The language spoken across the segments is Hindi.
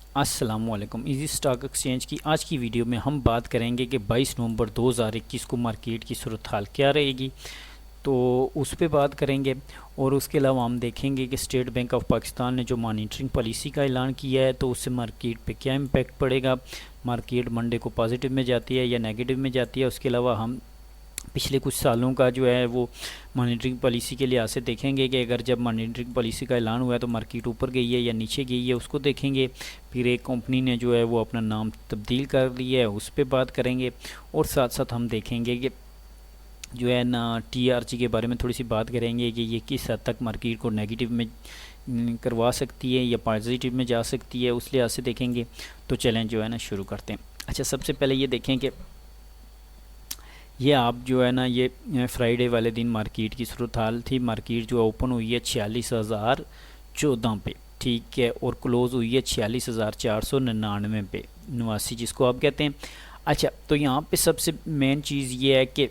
अस्सलामुअलैकुम। इजी स्टॉक एक्सचेंज की आज की वीडियो में हम बात करेंगे कि 22 नवंबर 2021 को मार्केट की सूरत हाल क्या रहेगी, तो उस पे बात करेंगे। और उसके अलावा हम देखेंगे कि स्टेट बैंक ऑफ पाकिस्तान ने जो मॉनिटरिंग पॉलिसी का ऐलान किया है तो उससे मार्केट पे क्या इम्पैक्ट पड़ेगा, मार्केट मंडे को पॉजिटिव में जाती है या नेगेटिव में जाती है। उसके अलावा हम पिछले कुछ सालों का जो है वो मॉनेटरिंग पॉलिसी के लिहाज से देखेंगे कि अगर जब मॉनेटरिंग पॉलिसी का ऐलान हुआ है तो मार्केट ऊपर गई है या नीचे गई है, उसको देखेंगे। फिर एक कंपनी ने जो है वो अपना नाम तब्दील कर लिया है, उस पर बात करेंगे। और साथ साथ हम देखेंगे कि जो है ना टीआरजी के बारे में थोड़ी सी बात करेंगे कि ये किस हद तक मार्केट को नेगेटिव में करवा सकती है या पॉजिटिव में जा सकती है, उस लिहाज से देखेंगे। तो चलें जो है ना शुरू करते हैं। अच्छा, सबसे पहले ये देखें कि ये आप जो है ना ये फ्राइडे वाले दिन मार्केट की सूरत हाल थी। मार्केट जो ओपन हुई है 46,014 पे, ठीक है, और क्लोज़ हुई है 46,499 पे, 89 जिसको आप कहते हैं। अच्छा, तो यहाँ पे सबसे मेन चीज़ ये है कि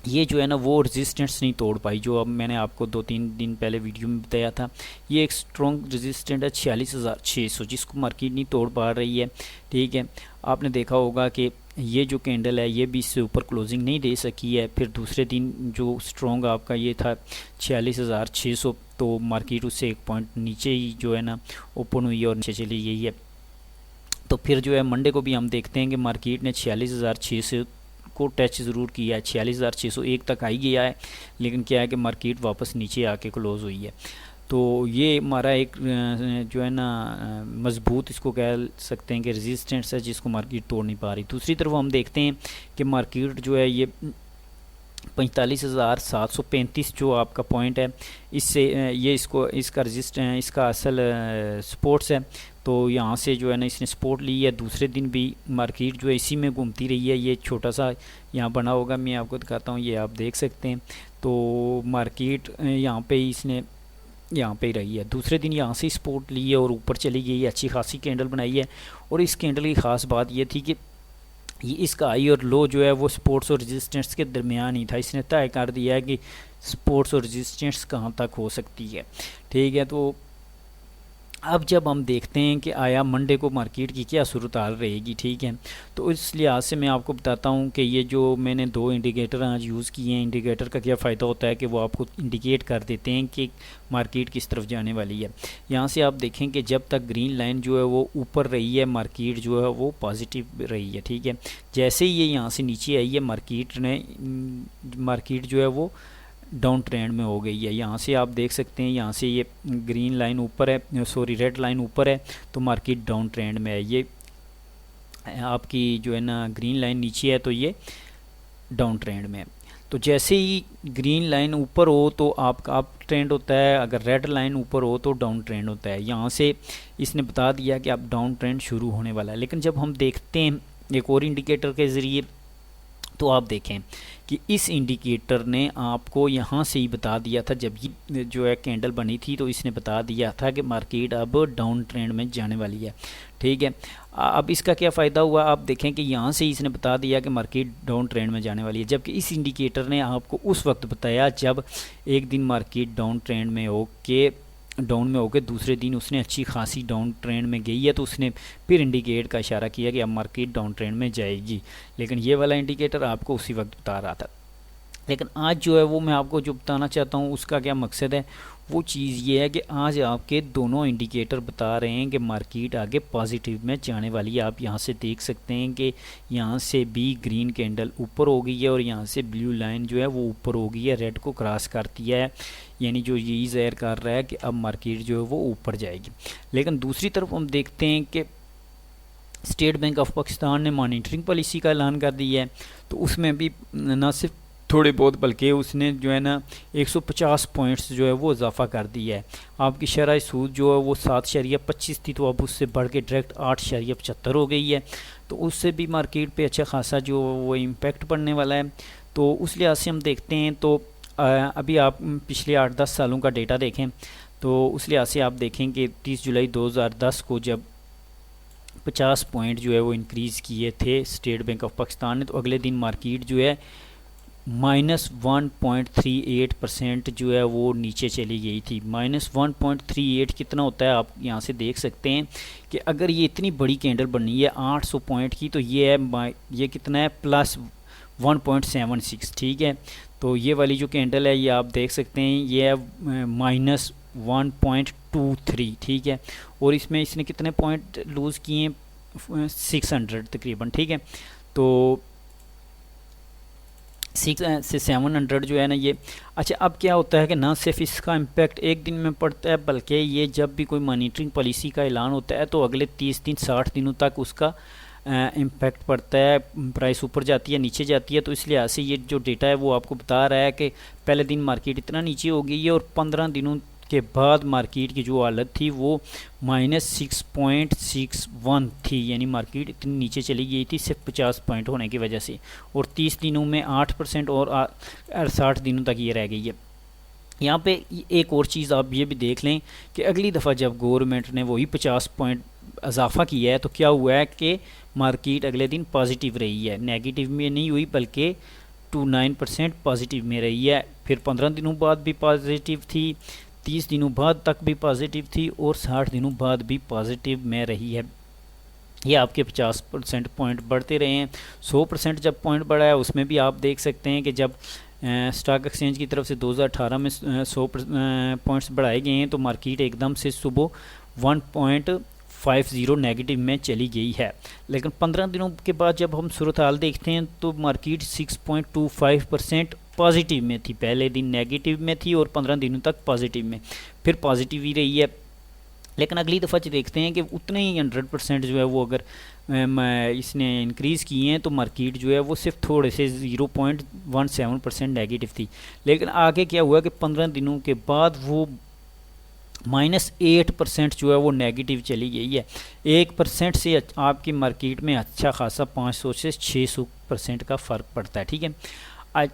ये जो है ना वो रेजिस्टेंस नहीं तोड़ पाई, जो अब मैंने आपको 2-3 दिन पहले वीडियो में बताया था। ये एक स्ट्रॉन्ग रेजिस्टेंट है 46,600, जिसको मार्केट नहीं तोड़ पा रही है, ठीक है। आपने देखा होगा कि ये जो कैंडल है ये भी इससे ऊपर क्लोजिंग नहीं दे सकी है। फिर दूसरे दिन जो स्ट्रॉन्ग आपका ये था 46,600, तो मार्केट उससे एक पॉइंट नीचे ही जो है ना ओपन हुई है और नीचे चली गई है। तो फिर जो है मंडे को भी हम देखते हैं कि मार्केट ने 46,600 को टच ज़रूर किया है, 46,601 तक आई गया है, लेकिन क्या है कि मार्केट वापस नीचे आके क्लोज़ हुई है। तो ये हमारा एक जो है ना मजबूत इसको कह सकते हैं कि रेजिस्टेंस है, जिसको मार्केट तोड़ नहीं पा रही। दूसरी तरफ हम देखते हैं कि मार्केट जो है ये 45,735 जो आपका पॉइंट है, इससे ये इसका असल सपोर्ट्स है। तो यहाँ से जो है ना इसने सपोर्ट ली है। दूसरे दिन भी मार्केट जो है इसी में घूमती रही है। ये छोटा सा यहाँ बना होगा, मैं आपको दिखाता हूँ, ये आप देख सकते हैं। तो मार्केट यहाँ पे इसने यहाँ पे ही रही है। दूसरे दिन यहाँ से सपोर्ट ली है और ऊपर चली गई है, अच्छी खासी कैंडल बनाई है। और इस कैंडल की ख़ास बात ये थी कि ये इसका हाई और लो जो है वो सपोर्ट्स और रेजिस्टेंस के दरमियान ही था। इसने तय कर दिया है कि सपोर्ट्स और रेजिस्टेंस कहाँ तक हो सकती है, ठीक है। तो अब जब हम देखते हैं कि आया मंडे को मार्केट की क्या सूरत हाल रहेगी, ठीक है, तो इस लिहाज से मैं आपको बताता हूँ कि ये जो मैंने 2 इंडिकेटर आज यूज़ किए हैं, इंडिकेटर का क्या फ़ायदा होता है कि वो आपको इंडिकेट कर देते हैं कि मार्केट किस तरफ जाने वाली है। यहाँ से आप देखें कि जब तक ग्रीन लाइन जो है वो ऊपर रही है, मार्केट जो है वो पॉजिटिव रही है, ठीक है। जैसे ही ये यहाँ से नीचे आई है, मार्केट जो है वो डाउन ट्रेंड में हो गई है। यहाँ से आप देख सकते हैं, यहाँ से ये ग्रीन लाइन ऊपर है, सॉरी रेड लाइन ऊपर है, तो मार्केट डाउन ट्रेंड में है। ये आपकी जो है ना ग्रीन लाइन नीचे है, तो ये डाउन ट्रेंड में है। तो जैसे ही ग्रीन लाइन ऊपर हो तो आपका अप ट्रेंड होता है, अगर रेड लाइन ऊपर हो तो डाउन ट्रेंड होता है। यहाँ से इसने बता दिया कि अब डाउन ट्रेंड शुरू होने वाला है। लेकिन जब हम देखते हैं एक और इंडिकेटर के ज़रिए, तो आप देखें कि इस इंडिकेटर ने आपको यहाँ से ही बता दिया था, जब ये जो है कैंडल बनी थी तो इसने बता दिया था कि मार्केट अब डाउन ट्रेंड में जाने वाली है, ठीक है। अब इसका क्या फ़ायदा हुआ, आप देखें कि यहाँ से ही इसने बता दिया कि मार्केट डाउन ट्रेंड में जाने वाली है, जबकि इस इंडिकेटर ने आपको उस वक्त बताया जब एक दिन मार्केट डाउन में होकर दूसरे दिन उसने अच्छी खासी डाउन ट्रेंड में गई है, तो उसने फिर इंडिकेट का इशारा किया कि अब मार्केट डाउन ट्रेंड में जाएगी। लेकिन ये वाला इंडिकेटर आपको उसी वक्त बता रहा था। लेकिन आज जो है वो मैं आपको जो बताना चाहता हूँ उसका क्या मकसद है, वो चीज़ ये है कि आज आपके दोनों इंडिकेटर बता रहे हैं कि मार्केट आगे पॉजिटिव में जाने वाली है। आप यहाँ से देख सकते हैं कि यहाँ से भी ग्रीन कैंडल ऊपर हो गई है और यहाँ से ब्लू लाइन जो है वो ऊपर हो गई है, रेड को क्रॉस कर दिया है, यानी जो यही ज़ाहिर कर रहा है कि अब मार्केट जो है वो ऊपर जाएगी। लेकिन दूसरी तरफ हम देखते हैं कि स्टेट बैंक ऑफ पाकिस्तान ने मॉनिटरिंग पॉलिसी का ऐलान कर दिया है, तो उसमें भी न सिर्फ थोड़े बहुत बल्कि उसने जो है ना 150 पॉइंट्स जो है वो इजाफा कर दिया है। आपकी शरह सूद जो है वो 7.25 थी, तो अब उससे बढ़ के डायरेक्ट 8.75 हो गई है। तो उससे भी मार्केट पे अच्छा खासा जो वो इम्पेक्ट पड़ने वाला है। तो उस लिहाज से हम देखते हैं, तो अभी आप पिछले 8-10 सालों का डेटा देखें, तो उस लिहाज से आप देखें कि 30 जुलाई 2010 को जब 50 पॉइंट जो है वो इंक्रीज़ किए थे स्टेट बैंक ऑफ पाकिस्तान ने, तो अगले दिन मार्केट जो है -1.38% जो है वो नीचे चली गई थी। -1.38 कितना होता है आप यहाँ से देख सकते हैं कि अगर ये इतनी बड़ी कैंडल बनी है 800 पॉइंट की, तो ये है ये कितना है +1.76, ठीक है। तो ये वाली जो कैंडल है ये आप देख सकते हैं ये है -1.23, ठीक है। और इसमें इसने कितने पॉइंट लूज़ किए हैं, 600 तकरीबन, ठीक है। तो 6 से 700 जो है ना ये। अच्छा, अब क्या होता है कि ना सिर्फ इसका इम्पैक्ट एक दिन में पड़ता है, बल्कि ये जब भी कोई मॉनिटरिंग पॉलिसी का ऐलान होता है तो अगले 30 दिन 60 दिनों तक उसका इम्पैक्ट पड़ता है। प्राइस ऊपर जाती है नीचे जाती है, तो इस लिहाज से ये जो डेटा है वो आपको बता रहा है कि पहले दिन मार्केट इतना नीचे हो गई है और 15 दिनों के बाद मार्केट की जो हालत थी वो -6.61 थी, यानी मार्केट इतनी नीचे चली गई थी सिर्फ 50 पॉइंट होने की वजह से। और 30 दिनों में 8% और 60 दिनों तक ये रह गई है। यहाँ पे एक और चीज़ आप ये भी देख लें कि अगली दफ़ा जब गवर्नमेंट ने वही 50 पॉइंट इजाफा किया है तो क्या हुआ है कि मार्केट अगले दिन पॉजिटिव रही है, नेगेटिव में नहीं हुई बल्कि 29% पॉजिटिव में रही है। फिर 15 दिनों बाद भी पॉजिटिव थी, 30 दिनों बाद तक भी पॉजिटिव थी और 60 दिनों बाद भी पॉजिटिव में रही है। ये आपके 50% पॉइंट बढ़ते रहे हैं। 100% जब पॉइंट बढ़ा है उसमें भी आप देख सकते हैं कि जब स्टॉक एक्सचेंज की तरफ से 2018 में 100 पॉइंट्स बढ़ाए गए हैं तो मार्केट एकदम से सुबह 1.50 नेगेटिव में चली गई है। लेकिन 15 दिनों के बाद जब हम सूरत हाल देखते हैं तो मार्केट 6.25% पॉजिटिव में थी। पहले दिन नेगेटिव में थी और 15 दिनों तक पॉजिटिव में, फिर पॉजिटिव ही रही है। लेकिन अगली दफ़ा जो देखते हैं कि उतने ही 100% जो है वो अगर इसने इंक्रीज़ किए हैं तो मार्केट जो है वो सिर्फ थोड़े से 0.17% नेगेटिव थी। लेकिन आगे क्या हुआ कि 15 दिनों के बाद वो -8% जो है वो नेगेटिव चली गई है। 1% से आपकी मार्केट में अच्छा खासा 500 से 600% का फ़र्क पड़ता है, ठीक है, आज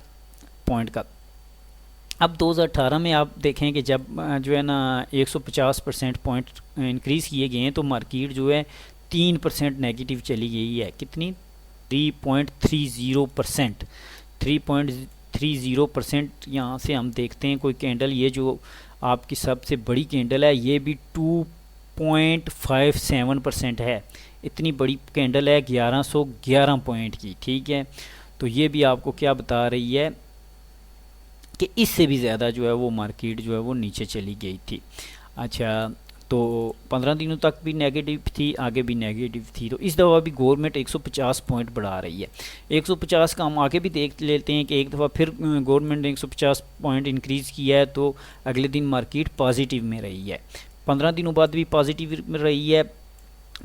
पॉइंट का। अब 2018 में आप देखें कि जब जो है ना 150% पॉइंट इंक्रीज़ किए गए हैं तो मार्केट जो है 3% नेगेटिव चली गई है। कितनी? 3.30%। 3.30% यहाँ से हम देखते हैं कोई कैंडल, ये जो आपकी सबसे बड़ी कैंडल है ये भी 2.57% है। इतनी बड़ी कैंडल है 1111 पॉइंट की, ठीक है। तो ये भी आपको क्या बता रही है कि इससे भी ज़्यादा जो है वो मार्केट जो है वो नीचे चली गई थी। अच्छा, तो 15 दिनों तक भी नेगेटिव थी, आगे भी नेगेटिव थी। तो इस दफ़ा भी गवर्नमेंट 150 पॉइंट बढ़ा रही है। 150 का हम आगे भी देख लेते हैं कि एक दफ़ा फिर गवर्नमेंट ने 150 पॉइंट इंक्रीज़ किया है तो अगले दिन मार्केट पॉजिटिव में रही है। 15 दिनों बाद भी पॉजिटिव में रही है,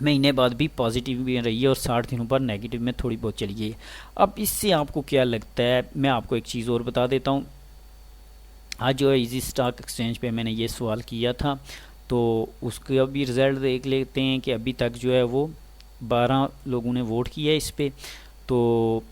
महीने बाद भी पॉजिटिव में रही है और 60 दिनों पर नेगेटिव में थोड़ी बहुत चली गई है। अब इससे आपको क्या लगता है, मैं आपको एक चीज़ और बता देता हूँ। आज जो है इजी स्टॉक एक्सचेंज पे मैंने ये सवाल किया था तो उसका भी रिज़ल्ट देख लेते हैं कि अभी तक जो है वो 12 लोगों ने वोट किया है इस पर। तो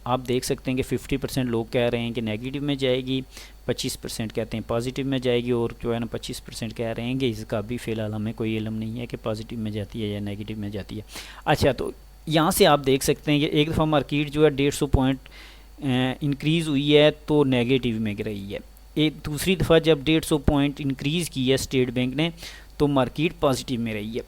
आप देख सकते हैं कि 50% लोग कह रहे हैं कि नेगेटिव में जाएगी, 25% कहते हैं पॉजिटिव में जाएगी और जो है ना 25% कह रहे हैं कि इसका भी फ़िलहाल हमें कोई इल्म नहीं है कि पॉजिटिव में जाती है या नेगेटिव में जाती है। अच्छा, तो यहाँ से आप देख सकते हैं कि एक दफ़ा मार्केट जो है 150 पॉइंट इंक्रीज़ हुई है तो नेगेटिव में रही है। एक दूसरी दफ़ा जब 150 पॉइंट इंक्रीज़ की है स्टेट बैंक ने तो मार्केट पॉजिटिव में रही है।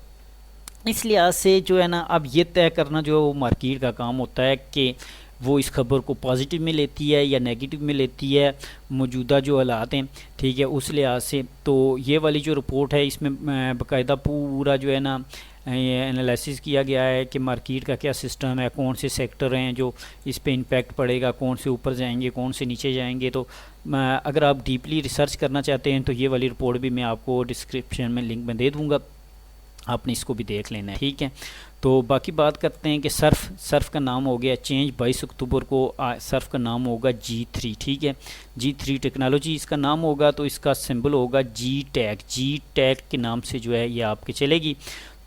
इस लिहाज से जो है ना अब ये तय करना जो है वो मार्केट का काम होता है कि वो इस खबर को पॉजिटिव में लेती है या नेगेटिव में लेती है, मौजूदा जो हालात हैं, ठीक है, उस लिहाज से। तो ये वाली जो रिपोर्ट है इसमें बाकायदा पूरा जो है ना एनालिसिस किया गया है कि मार्केट का क्या सिस्टम है, कौन से सेक्टर हैं जो इस पे इम्पैक्ट पड़ेगा, कौन से ऊपर जाएंगे, कौन से नीचे जाएंगे। तो अगर आप डीपली रिसर्च करना चाहते हैं तो ये वाली रिपोर्ट भी मैं आपको डिस्क्रिप्शन में लिंक में दे दूँगा, आपने इसको भी देख लेना है, ठीक है। तो बाकी बात करते हैं कि सर्फ का नाम हो गया चेंज। 22 अक्टूबर को सर्फ का नाम होगा G3, ठीक है, G3 टेक्नोलॉजी इसका नाम होगा। तो इसका सिंबल होगा जी टैग के नाम से जो है ये आपके चलेगी।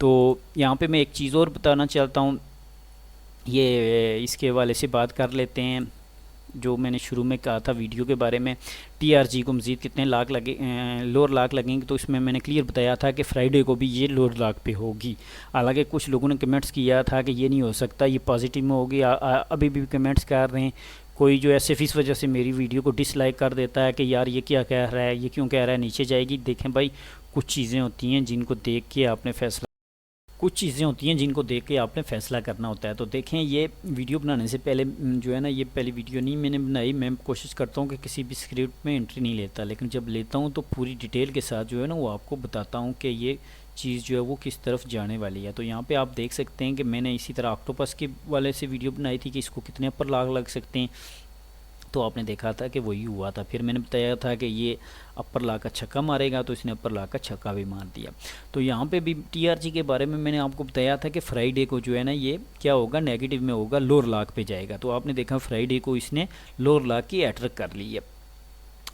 तो यहाँ पे मैं एक चीज़ और बताना चाहता हूँ, ये इसके हवाले से बात कर लेते हैं जो मैंने शुरू में कहा था वीडियो के बारे में। TRG को मज़ीद कितने लाख लगे, लोअर लाख लगेंगे, तो इसमें मैंने क्लियर बताया था कि फ्राइडे को भी ये लोअर लाख पे होगी। हालांकि कुछ लोगों ने कमेंट्स किया था कि ये नहीं हो सकता, ये पॉजिटिव में होगी, अभी भी कमेंट्स कर रहे हैं। कोई जो है सिर्फ इस वजह से मेरी वीडियो को डिसलाइक कर देता है कि यार ये क्या कह रहा है, ये क्यों कह रहा है नीचे जाएगी। देखें भाई, कुछ चीज़ें होती हैं जिनको देख के आपने फैसला करना होता है। तो देखें, ये वीडियो बनाने से पहले जो है ना, ये पहली वीडियो नहीं मैंने बनाई। मैं कोशिश करता हूँ कि किसी भी स्क्रिप्ट में एंट्री नहीं लेता, लेकिन जब लेता हूँ तो पूरी डिटेल के साथ जो है ना वो आपको बताता हूँ कि ये चीज़ जो है वो किस तरफ जाने वाली है। तो यहाँ पे आप देख सकते हैं कि मैंने इसी तरह ऑक्टोपस के वाले से वीडियो बनाई थी कि इसको कितने अपर लाग लग सकते हैं, तो आपने देखा था कि वही हुआ था। फिर मैंने बताया था कि ये अपर ला का छक्का मारेगा, तो इसने अपर ला का छक्का भी मार दिया। तो यहाँ पे भी टीआरजी के बारे में मैंने आपको बताया था कि फ्राइडे को जो है ना ये क्या होगा, नेगेटिव में होगा, लोअर लाक पे जाएगा। तो आपने देखा फ्राइडे को इसने लोअर लाक की अटैक कर ली है।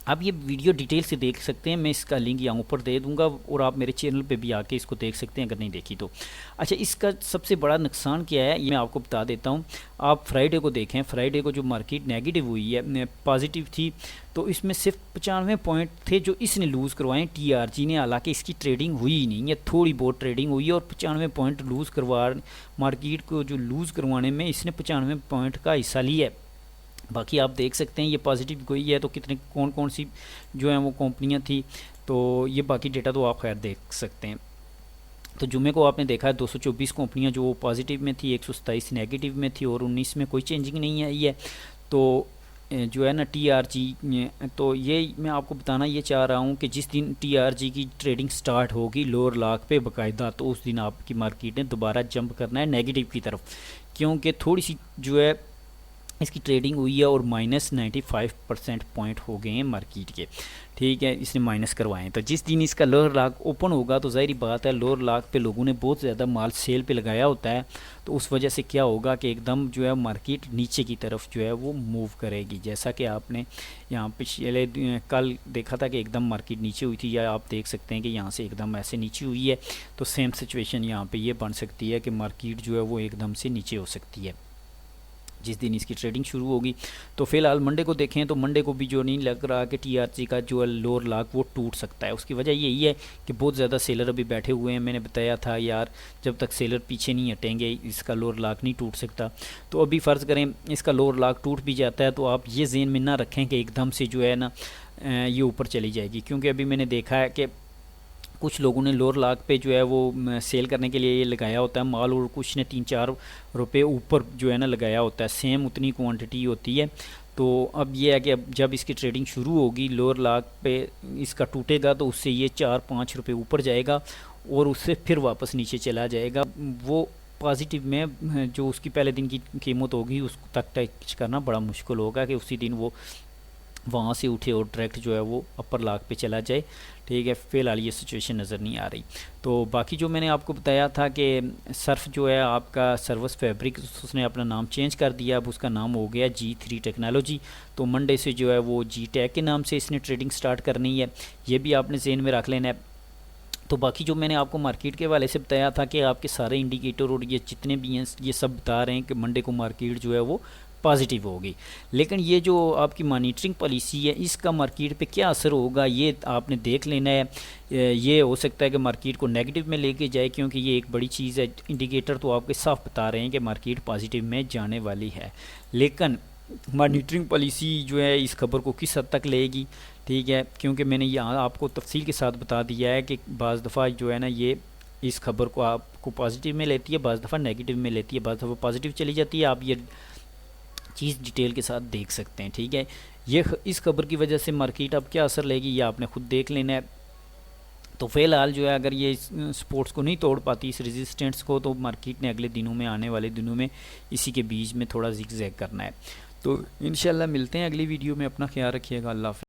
आप ये वीडियो डिटेल से देख सकते हैं, मैं इसका लिंक यहाँ ऊपर दे दूंगा और आप मेरे चैनल पे भी आके इसको देख सकते हैं अगर नहीं देखी तो। अच्छा, इसका सबसे बड़ा नुकसान क्या है ये मैं आपको बता देता हूँ। आप फ्राइडे को देखें, फ्राइडे को जो मार्केट नेगेटिव हुई है, पॉजिटिव थी, तो इसमें सिर्फ 95 पॉइंट थे जो इसने लूज़ करवाए टीआरजी ने। हालांकि इसकी ट्रेडिंग हुई ही नहीं है, थोड़ी बहुत ट्रेडिंग हुई है और 95 पॉइंट लूज़ करवा, मार्केट को जो लूज़ करवाने में इसने 95 पॉइंट का हिस्सा लिया है। बाकी आप देख सकते हैं ये पॉजिटिव कोई है तो कितने कौन कौन सी जो है वो कंपनियां थी, तो ये बाकी डेटा तो आप खैर देख सकते हैं। तो जुमे को आपने देखा है 224 कंपनियां जो पॉजिटिव में थी, 127 नेगेटिव में थी और 19 में कोई चेंजिंग नहीं आई है। तो जो है ना टीआरजी, तो ये मैं आपको बताना ये चाह रहा हूँ कि जिस दिन टीआरजी की ट्रेडिंग स्टार्ट होगी लोअर लाक पे बाकायदा, तो उस दिन आपकी मार्केट ने दोबारा जंप करना है नेगेटिव की तरफ, क्योंकि थोड़ी सी जो है इसकी ट्रेडिंग हुई है और -95% पॉइंट हो गए हैं मार्केट के, ठीक है, इसने माइनस करवाए हैं। तो जिस दिन इसका लोअर लाक ओपन होगा तो ज़ाहिर बात है लोअर लाक पे लोगों ने बहुत ज़्यादा माल सेल पे लगाया होता है, तो उस वजह से क्या होगा कि एकदम जो है मार्केट नीचे की तरफ जो है वो मूव करेगी। जैसा कि आपने यहाँ पिछले कल देखा था कि एकदम मार्केट नीचे हुई थी, या आप देख सकते हैं कि यहाँ से एकदम ऐसे नीचे हुई है। तो सेम सिचुएशन यहाँ पर ये बन सकती है कि मार्केट जो है वो एकदम से नीचे हो सकती है जिस दिन इसकी ट्रेडिंग शुरू होगी। तो फिलहाल मंडे को देखें तो मंडे को भी जो नहीं लग रहा कि टीआरजी का जो लोअर लाक वो टूट सकता है। उसकी वजह यही है कि बहुत ज़्यादा सेलर अभी बैठे हुए हैं। मैंने बताया था यार जब तक सेलर पीछे नहीं हटेंगे इसका लोअर लाक नहीं टूट सकता। तो अभी फ़र्ज़ करें इसका लोअर लाक टूट भी जाता है तो आप ये ज़हन में ना रखें कि एकदम से जो है ना ये ऊपर चली जाएगी, क्योंकि अभी मैंने देखा है कि कुछ लोगों ने लोअर लाक पे जो है वो सेल करने के लिए ये लगाया होता है माल, और कुछ ने 3-4 रुपये ऊपर जो है ना लगाया होता है, सेम उतनी क्वांटिटी होती है। तो अब ये है कि अब जब इसकी ट्रेडिंग शुरू होगी लोअर लाक पे इसका टूटेगा तो उससे ये 4-5 रुपये ऊपर जाएगा और उससे फिर वापस नीचे चला जाएगा। वो पॉजिटिव में जो उसकी पहले दिन की कीमत होगी उस तक टच करना बड़ा मुश्किल होगा कि उसी दिन वो वहाँ से उठे और डायरेक्ट जो है वो अपर लाक पे चला जाए, ठीक है। फ़िलहाल ये सिचुएशन नज़र नहीं आ रही। तो बाकी जो मैंने आपको बताया था कि सर्फ जो है आपका सर्विस फैब्रिक उसने अपना नाम चेंज कर दिया, अब उसका नाम हो गया G3 टेक्नोलॉजी। तो मंडे से जो है वो जी टेक के नाम से इसने ट्रेडिंग स्टार्ट करनी है, ये भी आपने ज़हन में रख लेना है। तो बाकी जो मैंने आपको मार्केट के वाले से बताया था कि आपके सारे इंडिकेटर और ये जितने भी हैं ये सब बता रहे हैं कि मंडे को मार्केट जो है वो पॉजिटिव होगी। लेकिन ये जो आपकी मॉनिटरिंग पॉलिसी है इसका मार्केट पे क्या असर होगा ये आपने देख लेना है। ये हो सकता है कि मार्केट को नेगेटिव में लेके जाए, क्योंकि ये एक बड़ी चीज़ है। इंडिकेटर तो आपके साफ बता रहे हैं कि मार्केट पॉजिटिव में जाने वाली है, लेकिन मॉनिटरिंग पॉलिसी जो है इस खबर को किस हद तक लेगी, ठीक है, क्योंकि मैंने यहाँ आपको तफसील के साथ बता दिया है कि बाज़ दफ़ा जो है ना ये इस खबर को आपको पॉजिटिव में लेती है, बाज़ दफ़ा नेगेटिव में लेती है, बाज़ दफ़ा पॉजिटिव चली जाती है। आप ये चीज़ डिटेल के साथ देख सकते हैं, ठीक है। ये इस खबर की वजह से मार्केट अब क्या असर लेगी ये आपने खुद देख लेना है। तो फिलहाल जो है अगर ये सपोर्ट्स को नहीं तोड़ पाती इस रेजिस्टेंस को, तो मार्केट ने अगले दिनों में आने वाले दिनों में इसी के बीच में थोड़ा जिग-जैग करना है। तो इंशाल्लाह मिलते हैं अगली वीडियो में। अपना ख्याल रखिएगा। अल्लाह हाफ़िज़।